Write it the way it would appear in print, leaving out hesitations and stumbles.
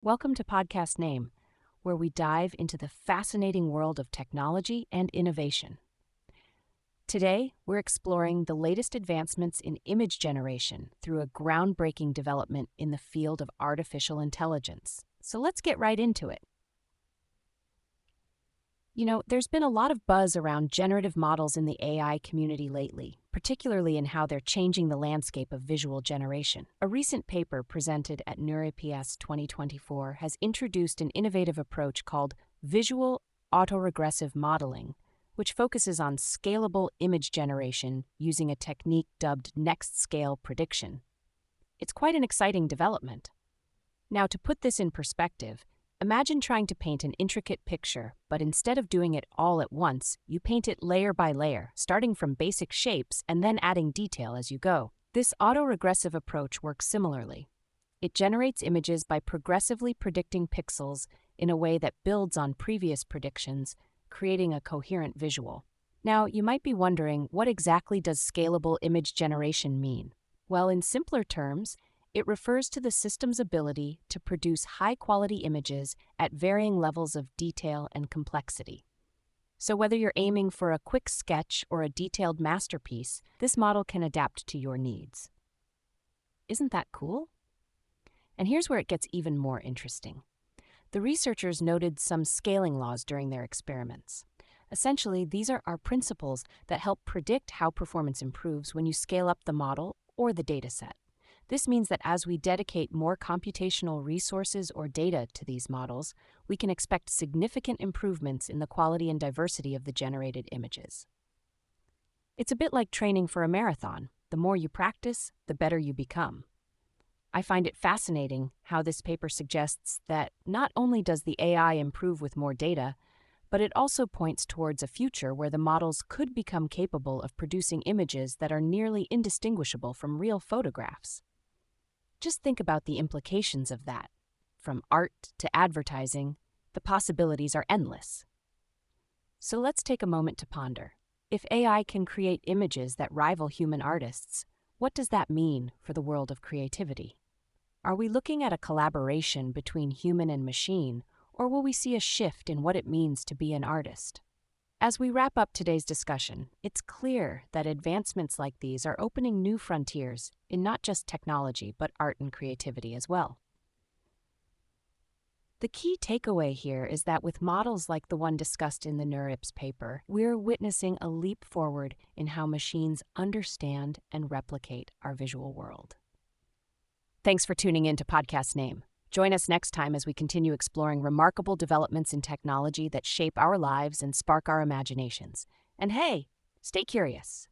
Welcome to Podcast Name, where we dive into the fascinating world of technology and innovation. Today, we're exploring the latest advancements in image generation through a groundbreaking development in the field of artificial intelligence. So let's get right into it. There's been a lot of buzz around generative models in the AI community lately, particularly in how they're changing the landscape of visual generation. A recent paper presented at NeurIPS 2024 has introduced an innovative approach called Visual Autoregressive Modeling, which focuses on scalable image generation using a technique dubbed next-scale prediction. It's quite an exciting development. Now, to put this in perspective, imagine trying to paint an intricate picture, but instead of doing it all at once, you paint it layer by layer, starting from basic shapes and then adding detail as you go. This autoregressive approach works similarly. It generates images by progressively predicting pixels in a way that builds on previous predictions, creating a coherent visual. Now, you might be wondering, what exactly does scalable image generation mean? Well, in simpler terms, it refers to the system's ability to produce high-quality images at varying levels of detail and complexity. So whether you're aiming for a quick sketch or a detailed masterpiece, this model can adapt to your needs. Isn't that cool? And here's where it gets even more interesting. The researchers noted some scaling laws during their experiments. Essentially, these are principles that help predict how performance improves when you scale up the model or the dataset. This means that as we dedicate more computational resources or data to these models, we can expect significant improvements in the quality and diversity of the generated images. It's a bit like training for a marathon. The more you practice, the better you become. I find it fascinating how this paper suggests that not only does the AI improve with more data, but it also points towards a future where the models could become capable of producing images that are nearly indistinguishable from real photographs. Just think about the implications of that. From art to advertising, the possibilities are endless. So let's take a moment to ponder. If AI can create images that rival human artists, what does that mean for the world of creativity? Are we looking at a collaboration between human and machine, or will we see a shift in what it means to be an artist? As we wrap up today's discussion, it's clear that advancements like these are opening new frontiers in not just technology, but art and creativity as well. The key takeaway here is that with models like the one discussed in the NeurIPS paper, we're witnessing a leap forward in how machines understand and replicate our visual world. Thanks for tuning in to Podcast Name. Join us next time as we continue exploring remarkable developments in technology that shape our lives and spark our imaginations. And hey, stay curious.